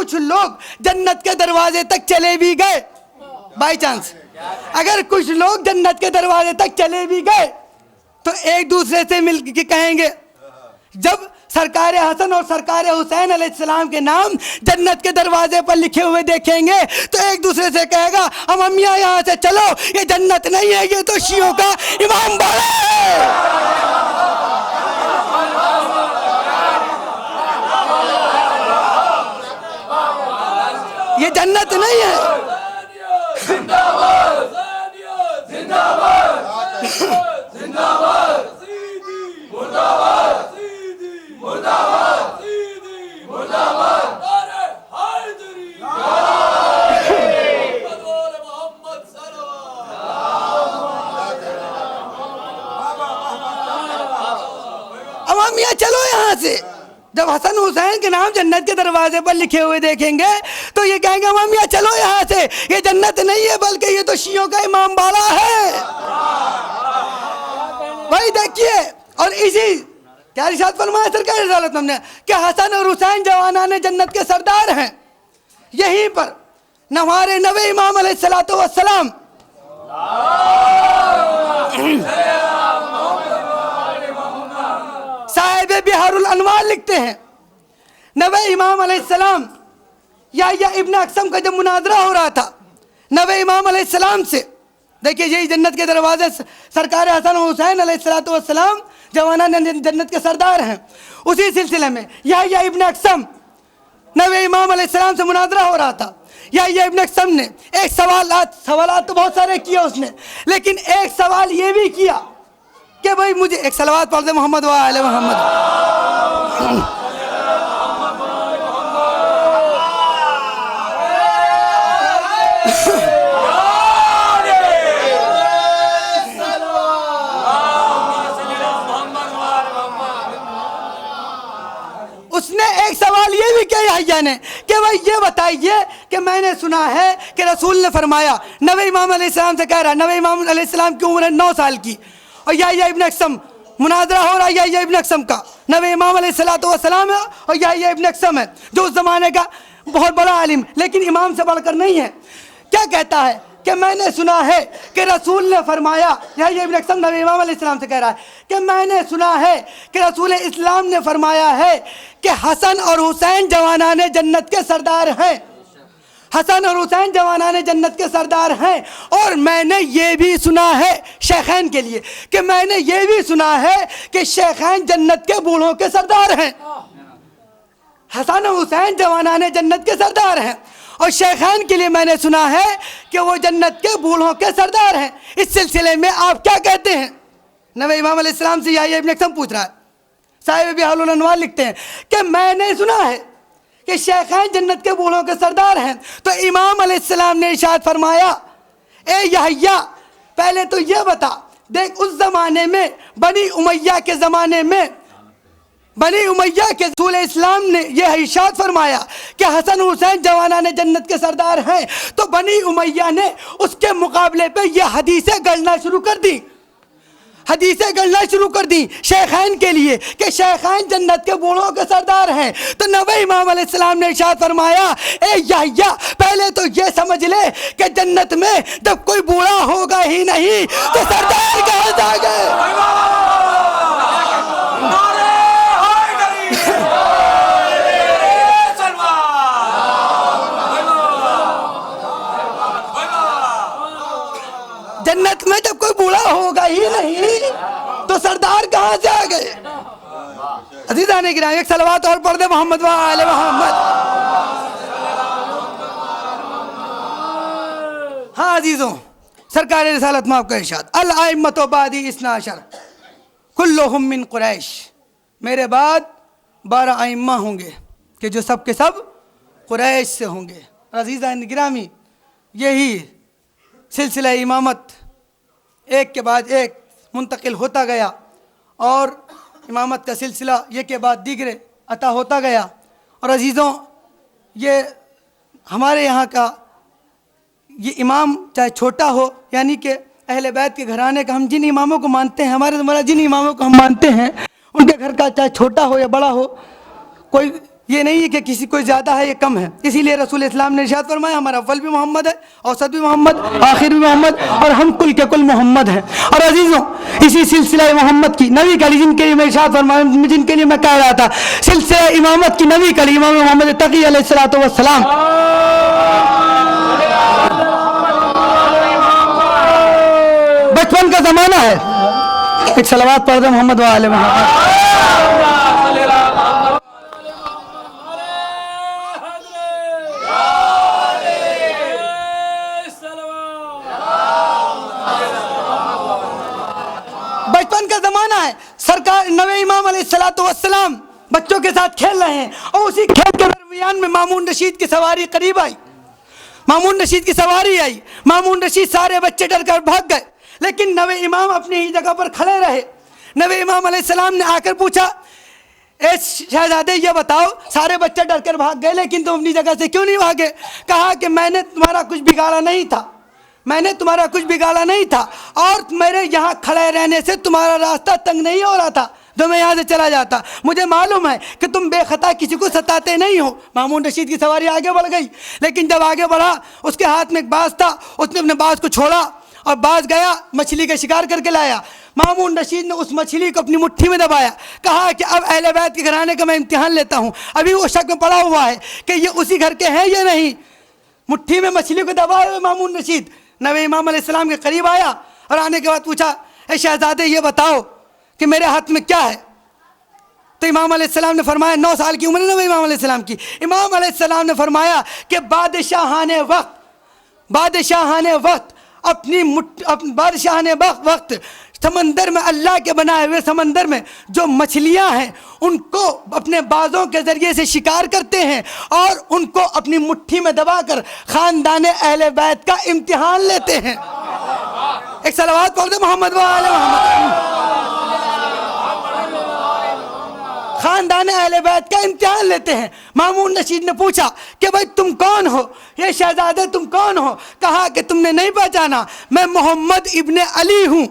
कुछ लोग जन्नत के दरवाजे तक चले भी गए, बाई चांस अगर कुछ लोग जन्नत के दरवाजे तक चले भी गए तो एक दूसरे से मिल के कहेंगे, जब सरकार हसन और सरकार हुसैन अलैहिस्सलाम के नाम जन्नत के दरवाजे पर लिखे हुए देखेंगे तो एक दूसरे से कहेगा, हम अम्मिया यहाँ से चलो, ये जन्नत नहीं है, ये तो शियों का इमाम बाड़ा है, ये जन्नत नहीं है। जिंदाबाद जिंदाबाद जिंदाबाद मुर्दाबाद मुर्दाबाद मुर्दाबाद अवामिया चलो यहाँ से। जब हसन हुसैन के नाम जन्नत के दरवाजे पर लिखे हुए देखेंगे तो ये कहेंगे, अवामिया चलो यहाँ से, ये जन्नत नहीं है बल्कि ये तो शियों का इमाम बाड़ा है। भाई देखिए, और इसी क्या इरशाद फरमाया सरकार रिसालत हमने कि हसन और हुसैन जवानाने जन्नत के सरदार हैं। यहीं पर हमारे नवे इमाम अलैहिस्सलातु वस्सलाम साहिब बिहारुल अनवार लिखते हैं, नवे इमाम अलैहिस्सलाम या इब्न अक्सम का जब मुनाजरा हो रहा था नवे इमाम अलैहिस्सलाम से, देखिए यही जन्नत के दरवाजे सरकार हसन हुसैन अलैहिस्सलातु वस्सलाम जवाना जन्नत के सरदार हैं। उसी सिलसिले में या इब्न अक्सम नबी इमाम अलैहिस्सलाम से मुनाजरा हो रहा था। या इब्न अक्सम ने एक सवाल तो बहुत सारे किए उसने, लेकिन एक सवाल ये भी किया कि भाई मुझे एक सलवात पढ़ दे मोहम्मद व आले मोहम्मद। उसने एक सवाल ये भी किया यहया ने कि भाई ये बताइए कि मैंने सुना है कि रसूल ने फरमाया, नबी इमाम अलैहिस्सलाम से कह रहा है, नबी इमाम अलैहिस्सलाम की उम्र 9 साल की, और या इब्न अक्सम मुनाजरा हो रहा है या इब्न अक्सम का, नबी इमाम अलैहिस्सलातु वस्सलाम है और या इब्न अक्सम है जो उस जमाने का बहुत बड़ा आलिम लेकिन इमाम से बढ़कर नहीं है। क्या कहता है कि मैंने सुना है कि रसूल ने फरमाया, या इब्न अक्सम नबी इमाम अलैहिस्सलाम से कह रहा है कि मैंने सुना है कि रसूल इस्लाम ने फरमाया है कि हसन और हुसैन जवानाने जन्नत के सरदार हैं, हसन और हुसैन जवानाने जन्नत के सरदार हैं। और मैंने ये भी सुना है शेखैन के लिए कि मैंने ये भी सुना है कि शेखैन जन्नत के बूढ़ों के सरदार हैं, हसन और हुसैन जवानाने जन्नत के सरदार हैं, और शेखैन के लिए मैंने सुना है कि वो जन्नत के बूढ़ों के सरदार हैं। इस सिलसिले में आप क्या कहते हैं? नबी इमाम अलैहिस्सलाम से या इब्न अक्सम पूछ रहा है। साहिब बिहारुल अनवार लिखते हैं कि मैंने सुना है कि शेखैन जन्नत के बूढ़ों के सरदार हैं। तो इमाम अलैहिस्सलाम ने इरशाद फरमाया, ए यहया पहले तो ये बता, देख उस ज़माने में बनी उमैया के ज़माने में बनी उमैया के रसूल इस्लाम ने यह इरशाद फरमाया कि हसन हुसैन जवानाने जन्नत के सरदार हैं, तो बनी उमैया ने उसके मुकाबले पे यह हदीसें गढ़ना शुरू कर दी, हदीसें गढ़ना शुरू कर दी शेखैन के लिए कि शेखैन जन्नत के बूढ़ों के सरदार हैं। तो नबी इमाम अलैहिस्सलाम ने इरशाद फरमाया, ए यहया पहले तो ये समझ ले कि जन्नत में जब कोई बूढ़ा होगा ही नहीं तो सरदार कहाँ से आ गए? जन्नत में जब कोई बूढ़ा होगा ही नहीं तो सरदार कहाँ से आ गए? अज़ीज़ान गिरामी, एक सलवात और पढ़ दे मोहम्मद व आले मोहम्मद। हाँ अजीजों, सरकार रिसालत में आपका इरशाद, अल आइम्मतु बादी इस्ना अशर कुल्लुहुम मिन कुरैश, मेरे बाद 12 आइम्मा होंगे कि जो सब के सब कुरैश से होंगे। अज़ीज़ान गिरामी, यही सिलसिला इमामत एक के बाद एक मुंतकिल होता गया और इमामत का सिलसिला एक के बाद दीगरे अता होता गया। और अजीज़ों, ये हमारे यहाँ का ये इमाम चाहे छोटा हो, यानी कि अहले बैत के घराने का हम जिन इमामों को मानते हैं, हमारे जिन इमामों को हम मानते हैं, उनके घर का चाहे छोटा हो या बड़ा हो, कोई ये नहीं है कि किसी कोई ज़्यादा है या कम है। इसीलिए रसूल इस्लाम ने इरशाद फरमाया हमारा अव्वल भी मोहम्मद है, औसत भी मोहम्मद, आखिर भी मोहम्मद और हम कुल के कुल मोहम्मद हैं। और अजीज़ों, इसी सिलसिला मोहम्मद की नबी कली जिनके लिए मैं इरशाद फरमाया, जिनके लिए मैं कह रहा था, सिलसिला इमामत की नबी कली इमाम मोहम्मद तकी अलैहिस्सलातु वस्सलाम, बचपन का ज़माना है। एक सलावत पढ़ दे मोहम्मद व आले मोहम्मद। बचपन का ज़माना है, सरकार नबी इमाम अलैहिस्सलातु वस्सलाम बच्चों के साथ खेल रहे हैं और उसी खेल के दरमियान में मामून रशीद की सवारी करीब आई। मामून रशीद की सवारी आई, मामून रशीद सारे बच्चे डर कर भाग गए, लेकिन नबी इमाम अपनी ही जगह पर खड़े रहे। नबी इमाम अलैहिस्सलाम ने आकर पूछा, ए शहजादे ये बताओ, सारे बच्चे डर कर भाग गए लेकिन तुम अपनी जगह से क्यों नहीं भागे? कहा कि मैंने तुम्हारा कुछ बिगाड़ा नहीं था, मैंने तुम्हारा कुछ बिगाड़ा नहीं था और मेरे यहाँ खड़े रहने से तुम्हारा रास्ता तंग नहीं हो रहा था तो मैं यहाँ से चला जाता। मुझे मालूम है कि तुम बेखता किसी को सताते नहीं हो। मामून रशीद की सवारी आगे बढ़ गई, लेकिन जब आगे बढ़ा उसके हाथ में एक बाज था, उसने अपने बाज को छोड़ा और बाज गया मछली का शिकार करके लाया। मामून रशीद ने उस मछली को अपनी मुट्ठी में दबाया, कहा कि अब अहले बैत के घराने का मैं इम्तिहान लेता हूँ। अभी वो शक में पड़ा हुआ है कि ये उसी घर के हैं या नहीं। मुट्ठी में मछली को दबाए हुए मामून रशीद नबी इमाम अलैहिस्सलाम के करीब आया और आने के बाद पूछा, ए शहजादे ये बताओ कि मेरे हाथ में क्या है? तो इमाम अलैहिस्सलाम ने फरमाया, 9 साल की उम्र है नबी इमाम अलैहिस्सलाम की। इमाम अलैहिस्सलाम ने फरमाया कि बादशाहाने वक्त अपनी बादशाहाने वक्त समंदर में, अल्लाह के बनाए हुए समंदर में जो मछलियां हैं उनको अपने बाजों के ज़रिए से शिकार करते हैं और उनको अपनी मुट्ठी में दबाकर ख़ानदाने अहले बैत का इम्तिहान लेते हैं। एक सलावत पढ़ दे मोहम्मद व आले मोहम्मद। ख़ानदाने अहले बैत का इम्तिहान लेते हैं। मामून रशीद ने पूछा कि भाई तुम कौन हो, ये शहजादे तुम कौन हो? कहा कि तुमने नहीं पहचाना, मैं मोहम्मद इब्ने अली हूँ,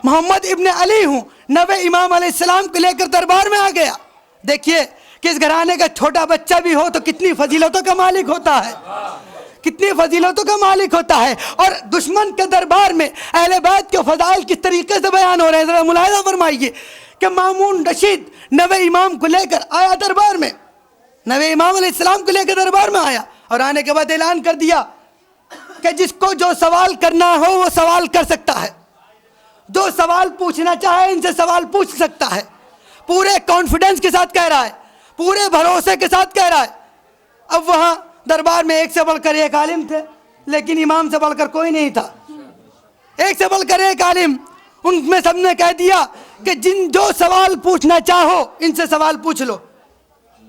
मोहम्मद इब्ने अली हूँ। नबी इमाम अलैहिस्सलाम को लेकर दरबार में आ गया। देखिए किस घराने का छोटा बच्चा भी हो तो कितनी फजीलतों का मालिक होता है, कितनी फजीलतों का मालिक होता है। और दुश्मन के दरबार में अहले बैत के फजाइल किस तरीके से बयान हो रहे हैं, ज़रा मुलाहिज़ा फरमाइए कि मामून रशीद नबी इमाम को लेकर आया दरबार में, नबी इमाम अलैहिस्सलाम को लेकर दरबार में आया और आने के बाद ऐलान कर दिया कि जिसको जो सवाल करना हो वो सवाल कर सकता है, जो सवाल पूछना चाहे इनसे सवाल पूछ सकता है। पूरे कॉन्फिडेंस के साथ कह रहा है, पूरे भरोसे के साथ कह रहा है। अब वहाँ दरबार में एक से बढ़कर एक आलिम थे, लेकिन इमाम से बढ़कर कोई नहीं था। एक से बढ़कर एक आलिम, उनमें सबने कह दिया कि जो सवाल पूछना चाहो इनसे सवाल पूछ लो,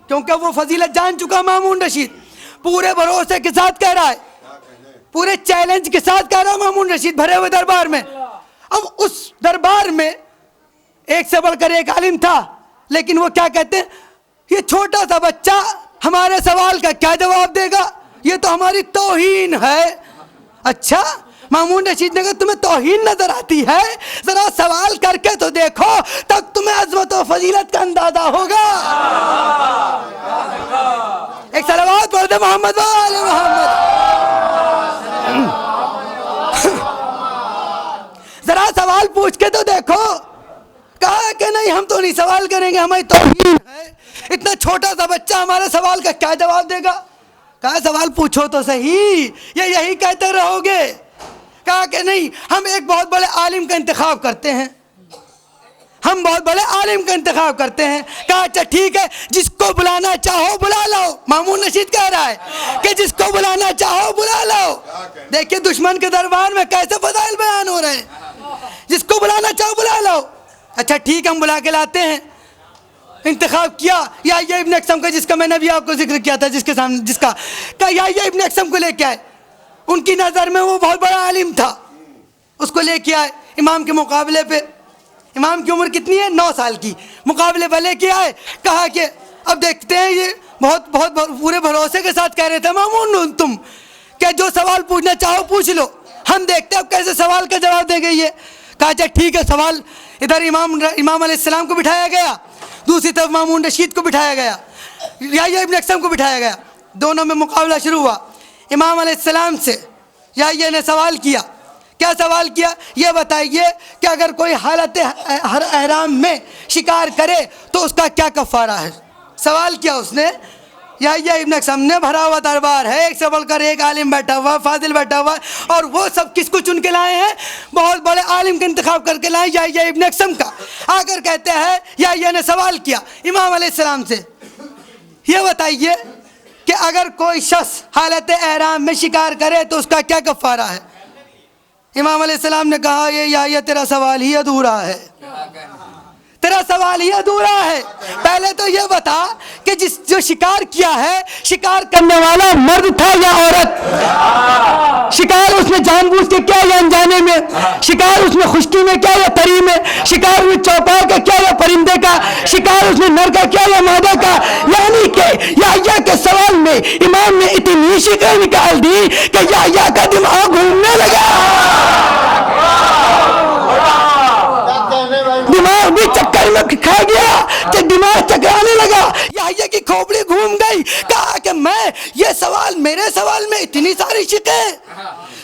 क्योंकि वो फजीलत जान चुका मामून रशीद। पूरे भरोसे के साथ कह रहा है, पूरे चैलेंज के साथ कह रहा है मामून रशीद भरे हुए दरबार में। अब उस दरबार में एक से बढ़कर एक आलिम था, लेकिन वो क्या कहते हैं, ये छोटा सा बच्चा हमारे सवाल का क्या जवाब देगा, ये तो हमारी तौहीन है। अच्छा, मामून रशीद ने कहा तुम्हें तौहीन नजर आती है, जरा सवाल करके तो देखो, तब तुम्हें अज़मत और फजीलत का अंदाजा होगा। एक सलावत पढ़ दे मोहम्मद व आले मोहम्मद। जरा सवाल पूछ के तो देखो। कहा कि नहीं हम तो नहीं सवाल करेंगे, हमारी तौहीन है, इतना छोटा सा बच्चा हमारे सवाल का क्या जवाब देगा। कहा सवाल पूछो तो सही, ये यही कहते रहोगे। कहा कि नहीं हम एक बहुत बड़े आलिम का इंतखाब करते हैं, हम बहुत बड़े आलिम का इंतखाब करते हैं। कहा अच्छा ठीक है, जिसको बुलाना चाहो बुला लो। मामून रशीद कह रहा है कि जिसको बुलाना चाहो बुला लो। देखिए दुश्मन के दरबार में कैसे फजाइल बयान हो रहे हैं, जिसको बुलाना चाहो बुला लो। अच्छा ठीक हम बुला के लाते हैं। इंतखाब किया याह्या इब्न अक्सम का, जिसका मैंने अभी आपको जिक्र किया था, जिसके सामने जिसका का याह्या इब्न अक्सम को लेके आए। उनकी नज़र में वो बहुत बड़ा आलिम था, उसको लेके आए इमाम के मुकाबले पे। इमाम की उम्र कितनी है, 9 साल की। मुकाबले पर लेके आए, कहा कि अब देखते हैं, ये बहुत बहुत पूरे भरोसे के साथ कह रहे थे मामून तुम क्या जो सवाल पूछना चाहो पूछ लो, हम देखते हैं अब कैसे सवाल का जवाब देंगे। ये कहा अच्छा ठीक है। सवाल इधर इमाम अलैहिस्सलाम को बिठाया गया, दूसरी तरफ मामून रशीद को बिठाया गया। याह्या इब्न अक्सम को बिठाया गया, दोनों में मुकाबला शुरू हुआ। इमाम अलैहिस्सलाम से याह्या ने सवाल किया, क्या सवाल किया? ये बताइए कि अगर कोई हालत एहराम में शिकार करे तो उसका क्या कफ़ारा है? सवाल किया उसने। याह्या इब्न अक्सम ने, भरा हुआ दरबार है, एक से बढ़कर एक आलिम बैठा हुआ, फाजिल बैठा हुआ, और वो सब किसको चुन के लाए हैं? बहुत बड़े आलिम का इंतखाब करके लाए, याह्या इब्न अक्सम का। आकर कहते हैं, याह्या ने सवाल किया इमाम अलैहिस्सलाम से, ये बताइए कि अगर कोई शख्स हालत एहराम में शिकार करे तो उसका क्या कफ़ारा है? इमाम अलैहिस्सलाम ने कहा, ये याह्या तेरा सवाल ही अधूरा है, तेरा सवाल ही अधूरा है। पहले तो ये बता कि जो शिकार किया है, शिकार करने वाला मर्द था या औरत? शिकार उसने जानबूझ के किया या अनजाने में? शिकार उसने खुश्की में किया या तरी में? शिकार उसने चौपाल का किया या परिंदे का? शिकार उसने नर का किया या मादा का? यानी कि याह्या के सवाल में इमाम ने इतनी शिकन निकाल दी कि याह्या का दिमाग घूमने लगा, दिमाग भी चक्कर में खा गया कि दिमाग चकराने लगा। याह्या की खोपड़ी घूम गई। कहा कि मैं, ये सवाल, मेरे सवाल में इतनी सारी शिकें,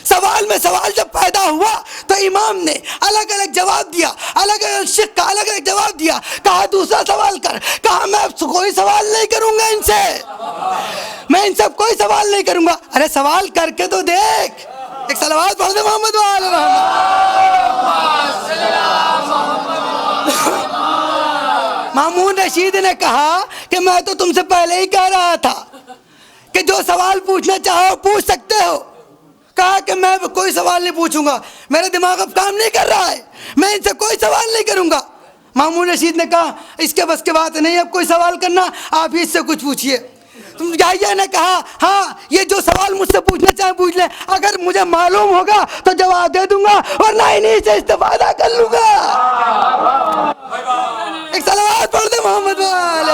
सवाल में सवाल जब पैदा हुआ तो इमाम ने अलग अलग जवाब दिया, अलग अलग शिक का अलग अलग जवाब दिया। कहा दूसरा सवाल कर। कहा मैं कोई सवाल नहीं करूंगा इनसे, मैं इनसे कोई सवाल नहीं करूंगा। अरे सवाल करके तो देख। एक सलावत पढ़ दे मोहम्मद वाले मामून रशीद ने कहा कि मैं तो तुमसे पहले ही कह रहा था कि जो सवाल पूछना चाहो पूछ सकते हो। कहा कि मैं कोई सवाल नहीं पूछूंगा, मेरा दिमाग अब काम नहीं कर रहा है, मैं इनसे कोई सवाल नहीं करूंगा। मामून रशीद ने कहा, इसके बस की बात नहीं, अब कोई सवाल करना, आप ही इससे कुछ पूछिए। याह्या ने कहा, हाँ ये जो सवाल मुझसे पूछना चाहे पूछ ले, अगर मुझे मालूम होगा तो जवाब दे दूंगा, वरना इन्हीं से इस्तेफादा कर लूंगा। एक सलावत पढ़ दे मोहम्मद वाले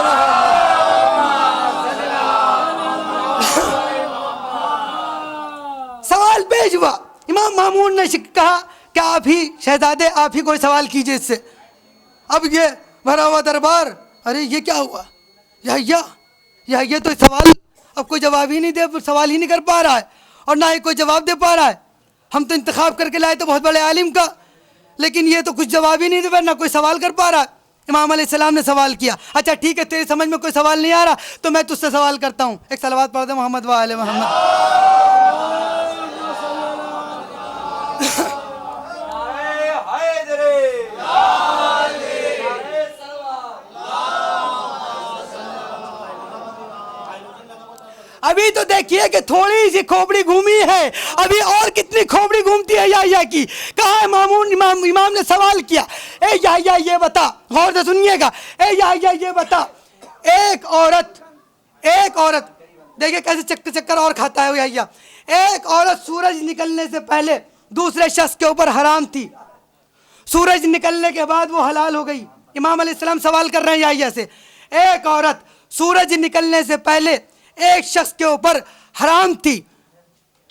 सवाल पेश हुआ। इमाम मामून ने कहा कि आप ही शहजादे, आप ही कोई सवाल कीजिए इससे। अब ये भरा हुआ दरबार, अरे ये क्या हुआ? याह्या तो सवाल अब कोई जवाब ही नहीं दे, सवाल ही नहीं कर पा रहा है और ना ही कोई जवाब दे पा रहा है। हम तो इंतखाब करके लाए तो बहुत बड़े आलिम का, लेकिन ये तो कुछ जवाब ही नहीं दे पा, ना कोई सवाल कर पा रहा है। इमाम अलैहिस्सलाम ने सवाल किया, अच्छा ठीक है, तेरी समझ में कोई सवाल नहीं आ रहा तो मैं तुझसे सवाल करता हूँ। एक सलावत पढ़ दे मोहम्मद वाले मोहम्मद। अभी तो देखिए कि थोड़ी सी खोपड़ी घूमी है, अभी और कितनी खोपड़ी घूमती है याह्या की। कहा है इमाम ने सवाल किया, ए याह्या ये बता, गौर से सुनिएगा, ए याह्या ये बता, एक औरत देखिए कैसे चक्कर और खाता है याह्या। एक औरत सूरज निकलने से पहले दूसरे शख्स के ऊपर हराम थी, सूरज निकलने के बाद वो हलाल हो गई। इमाम अलैहिस्सलाम सवाल कर रहे हैं याह्या से, एक औरत सूरज निकलने से पहले एक शख्स के ऊपर हराम थी,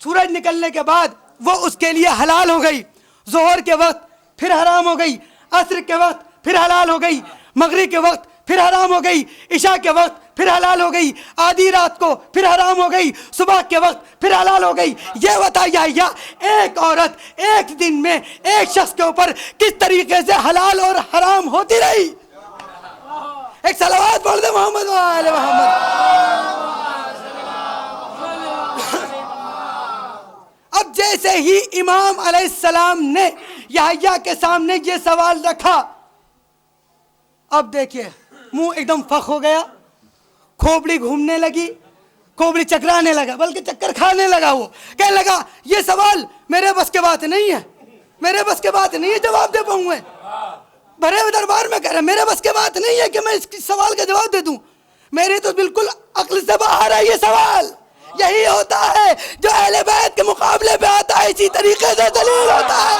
सूरज निकलने के बाद वो उसके लिए हलाल हो गई, जोहर के वक्त फिर हराम हो गई, असर के वक्त फिर हलाल हो गई, मगरिब के वक्त फिर हराम हो गई, इशा के वक्त फिर हलाल हो गई, आधी रात को फिर हराम हो गई, सुबह के वक्त फिर हलाल हो गई। ये बता याह्या, एक औरत एक दिन में एक शख्स के ऊपर किस तरीके से हलाल और हराम होती रही? एक सलावत पढ़ दे मोहम्मद वाले मोहम्मद। अब जैसे ही इमाम अलैहिस्सलाम ने याह्या के सामने ये सवाल रखा, अब देखिए मुंह एकदम फख हो गया, खोपड़ी घूमने लगी, खोपड़ी चकराने लगा, बल्कि चक्कर खाने लगा। वो कहने लगा, ये सवाल मेरे बस के बात नहीं है, मेरे बस के बात नहीं है जवाब दे पाऊंगा। भरे हुए दरबार में कह रहे मेरे बस के बात नहीं है कि मैं इस सवाल का जवाब दे दूं, मेरी तो बिल्कुल अक्ल से बाहर है ये सवाल। यही होता है जो अहले बैत के मुकाबले पे आता है, इसी तरीके से दलील होता है।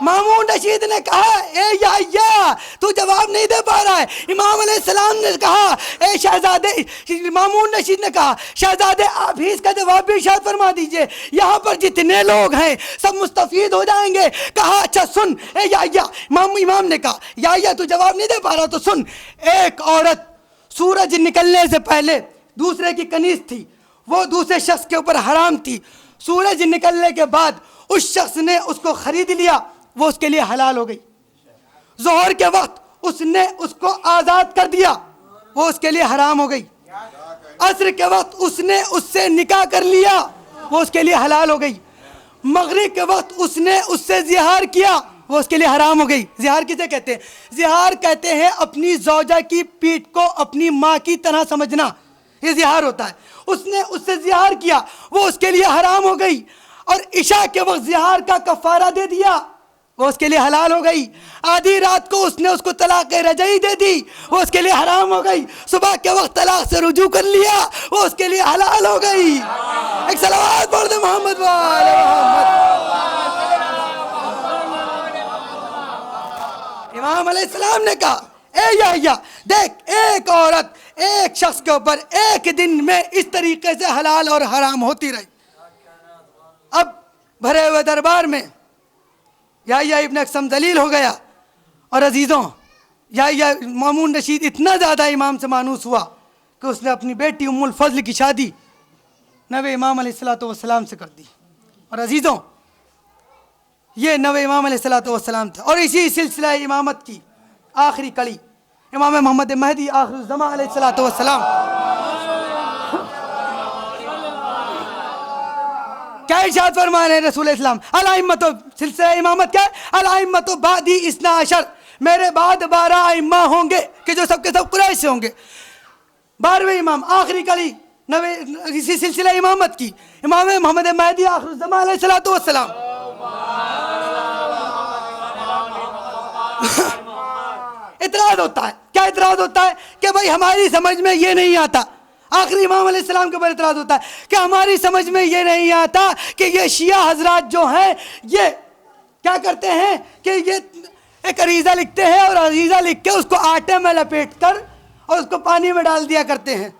मामून रशीद ने कहा ए याह्या तू जवाब नहीं दे पा रहा है। इमाम अलैहिस्सलाम ने कहा ए शहजादे, मामून रशीद ने कहा शहजादे आप ही इसका जवाब भी इरशाद फरमा दीजिए, यहाँ पर जितने लोग हैं सब मुस्तफीद हो जाएंगे। कहा अच्छा सुन ए याह्या, इमाम ने कहा याह्या तू जवाब नहीं दे पा रहा तो सुन, एक औरत सूरज निकलने से पहले दूसरे की कनीज थी, वो दूसरे शख्स के ऊपर हराम थी। सूरज निकलने के बाद उस शख्स ने उसको खरीद लिया, वो उसके लिए हलाल हो गई। जोहर के वक्त उसने उसको आज़ाद कर दिया, वो उसके लिए हराम हो गई। असर के वक्त उसने उससे निकाह कर लिया, वो उसके लिए हलाल हो गई। मगरिब के वक्त उसने उससे जिहार किया, वो उसके लिए हराम हो गई। जिहार किसे कहते हैं? जिहार कहते हैं अपनी ज़ौजा की पीठ को अपनी माँ की तरह समझना, ये जिहार होता है। उसने उससे जिहार किया, वो उसके लिए हराम हो गई। और इशा के वक्त जिहार का कफारा दे दिया, वो उसके लिए हलाल हो गई। आधी रात को उसने उसको तलाक रजई दे दी, वो उसके लिए हराम हो गई। सुबह के वक्त तलाक से रुजू कर लिया, वो उसके लिए हलाल हो गई। एक सलावत पढ़ दे मोहम्मद वाले मोहम्मद। इमाम अलैहिस्सलाम ने कहा ए याह्या देख, एक औरत एक शख्स के ऊपर एक दिन में इस तरीके से हलाल और हराम होती रही। अब भरे हुए दरबार में याह्या इब्न अक्सम दलील हो गया। और अजीज़ों, याह्या मामून रशीद इतना ज़्यादा इमाम से मानूस हुआ कि उसने अपनी बेटी उम्मुल फजल की शादी नबी इमाम अलैहिस्सलातु वस्सलाम से कर दी। और अजीज़ों, ये नबी इमाम अलैहिस्सलातु वस्सलाम थे। और इसी सिलसिला इमामत की आखिरी कड़ी इमाम मोहम्मद महदी आखिरुज़्ज़मा अलैहिस्सलातु वस्सलाम। क्या इरशाद फरमा रहे हैं रसूल इस्लाम? अल-अइम्मतु, सिलसिला इमामत क्या है? अल-अइम्मतु बादी इस्ना अशर, मेरे बाद 12 अइम्मा होंगे कि जो सबके सब कुरैश से होंगे। 12वें इमाम, आखिरी कड़ी नबी इसी सिलसिला इमामत की इमाम मोहम्मद महदी आखिरुज़्ज़मा अलैहिस्सलातु वस्सलाम। इतराज होता है, क्या इतराज होता है? कि भाई हमारी समझ में ये नहीं आता। आखिरी इमाम अलैहिस्सलाम के ऊपर इतराज होता है कि हमारी समझ में ये नहीं आता कि ये शिया हजरात जो हैं ये क्या करते हैं कि ये एक अरीज़ा लिखते हैं और अरीज़ा लिख के उसको आटे में लपेट कर और उसको पानी में डाल दिया करते हैं।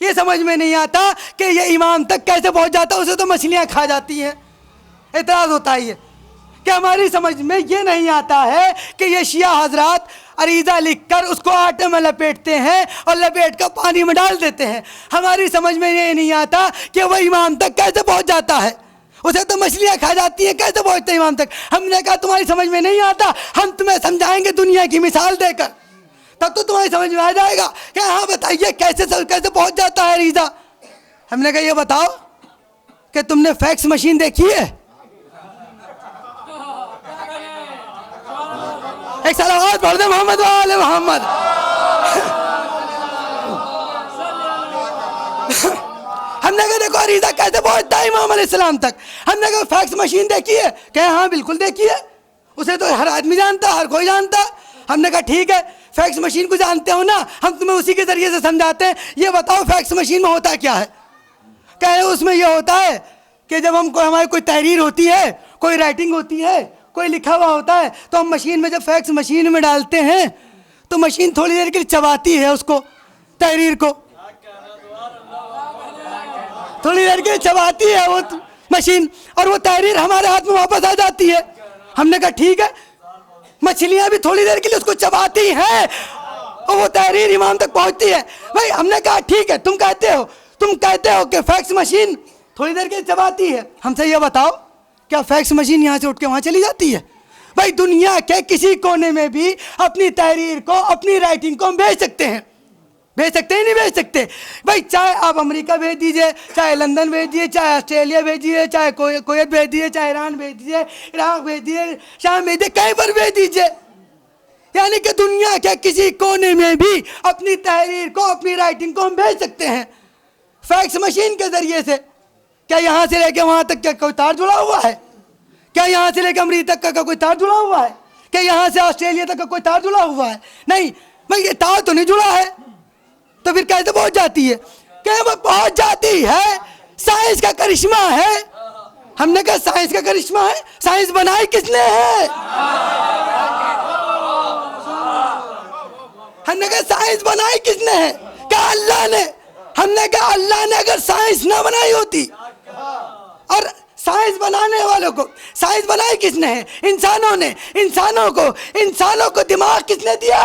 ये समझ में नहीं आता कि ये इमाम तक कैसे पहुंच जाता है, उसे तो मछलियाँ खा जाती हैं। इतराज होता है ये कि हमारी समझ में ये नहीं आता है कि ये शिया हजरात अरीज़ा लिखकर उसको आटे में लपेटते हैं और लपेट कर पानी में डाल देते हैं। हमारी समझ में ये नहीं आता कि वह इमाम तक कैसे पहुंच जाता है, उसे तो मछलियाँ खा जाती हैं, कैसे पहुंचते हैं इमाम तक। हमने कहा तुम्हारी समझ में नहीं आता, हम तुम्हें समझाएंगे दुनिया की मिसाल देकर, तब तो तुम्हारी समझ में आ जाएगा कि हाँ बताइए कैसे पहुँच जाता है अरीज़ा। हमने कहा ये बताओ कि तुमने फैक्स मशीन देखी है? एक सलावत पढ़ दे मोहम्मद वाले मोहम्मद। हमने कहा देखो अरीज़ा कैसे पहुंचता है इमाम अलैहिस्सलाम तक। हमने कहा फैक्स मशीन देखी है? कहे हाँ बिल्कुल देखी है, उसे तो हर आदमी जानता, हर कोई जानता। हमने कहा ठीक है, फैक्स मशीन को जानते हो ना, हम तुम्हें उसी के जरिए से समझाते हैं। ये बताओ फैक्स मशीन में होता क्या है? कहे उसमें यह होता है कि जब हमको हमारी कोई तहरीर होती है, कोई राइटिंग होती है, कोई लिखा हुआ होता है, तो हम मशीन में जब फैक्स मशीन में डालते हैं तो मशीन थोड़ी देर के लिए चबाती है उसको, तहरीर को थोड़ी देर के लिए चबाती है वो मशीन, और वो तहरीर हमारे हाथ में वापस आ जाती है। हमने कहा ठीक है, मछलियां भी थोड़ी देर के लिए उसको चबाती हैं और वो तहरीर इमाम तक पहुंचती है। भाई हमने कहा ठीक है, तुम कहते हो कि फैक्स मशीन थोड़ी देर के लिए चबाती है। हमसे ये बताओ क्या फैक्स मशीन यहाँ से उठ के वहाँ चली जाती है? भाई दुनिया के किसी कोने में भी अपनी तहरीर को, अपनी राइटिंग को हम भेज सकते हैं, भेज सकते हैं नहीं भेज सकते? भाई चाहे आप अमेरिका भेज दीजिए, चाहे लंदन भेज दीजिए, चाहे ऑस्ट्रेलिया भेज दीजिए, चाहे कुवैत भेज दीजिए, चाहे ईरान भेज दीजिए, इराक भेज दीजिए, शाम भेज दीजिए, कहीं पर भेज दीजिए। यानी कि दुनिया के किसी कोने में भी अपनी तहरीर को, अपनी राइटिंग को हम भेज सकते हैं फैक्स मशीन के जरिए से। क्या यहाँ से लेके वहाँ तक क्या कोई तार जुड़ा हुआ है? क्या यहाँ से लेकर अमरीका तक का कोई तार जुड़ा हुआ है? क्या यहाँ से ऑस्ट्रेलिया तक का कोई तार जुड़ा हुआ है? नहीं भाई, ये तार तो नहीं जुड़ा है, तो फिर कैसे पहुँच जाती है? क्या वो पहुँच जाती है? साइंस का करिश्मा है। हमने कहा साइंस का करिश्मा है, साइंस बनाई किसने है? हमने कहा साइंस बनाई किसने है? कहा अल्लाह ने। हमने कहा अल्लाह ने अगर साइंस ना बनाई होती, और साइंस बनाने वालों को, साइंस बनाई किसने है? इंसानों ने। इंसानों को दिमाग किसने दिया?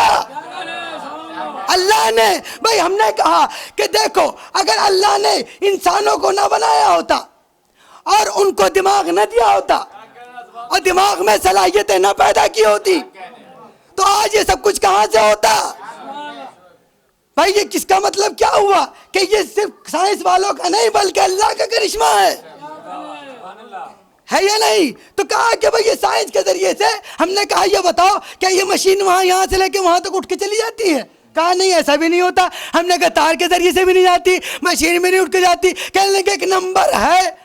अल्लाह ने। भाई हमने कहा कि देखो, अगर अल्लाह ने इंसानों को ना बनाया होता और उनको दिमाग न दिया होता और दिमाग में सलाहियतें न पैदा की होती, तो आज ये सब कुछ कहां से होता? भाई ये किसका मतलब क्या हुआ कि ये सिर्फ साइंस वालों का नहीं बल्कि अल्लाह का करिश्मा है या नहीं? तो कहा कि भाई ये साइंस के जरिए से। हमने कहा ये बताओ क्या ये मशीन वहां यहां से लेके वहां तक उठ के चली जाती है? कहा नहीं, ऐसा भी नहीं होता। हमने कहा तार के जरिए से भी नहीं जाती, मशीन में नहीं उठ के जाती। कहने लगे एक नंबर है,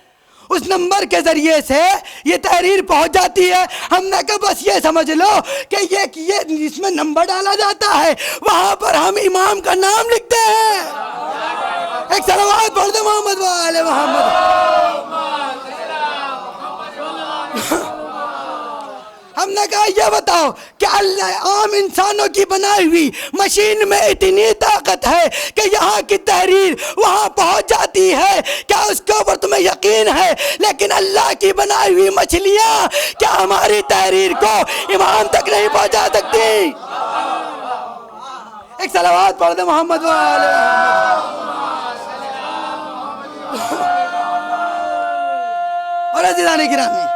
उस नंबर के जरिए से ये तहरीर पहुंच जाती है। हमने कहा बस ये समझ लो कि ये इसमें नंबर डाला जाता है, वहां पर हम इमाम का नाम लिखते हैं। एक सलावत पढ़ दो मोहम्मद वाले मोहम्मद। हमने कहा ये बताओ कि अल्लाह आम इंसानों की बनाई हुई मशीन में इतनी ताकत है कि यहाँ की तहरीर वहाँ पहुँच जाती है, क्या उसके ऊपर तुम्हें यकीन है? लेकिन अल्लाह की बनाई हुई मछलियाँ क्या हमारी तहरीर को इमाम तक नहीं पहुँचा सकती? एक सलावत पढ़ दे मोहम्मद वाले। और अज़ीज़ान-ए-किराम,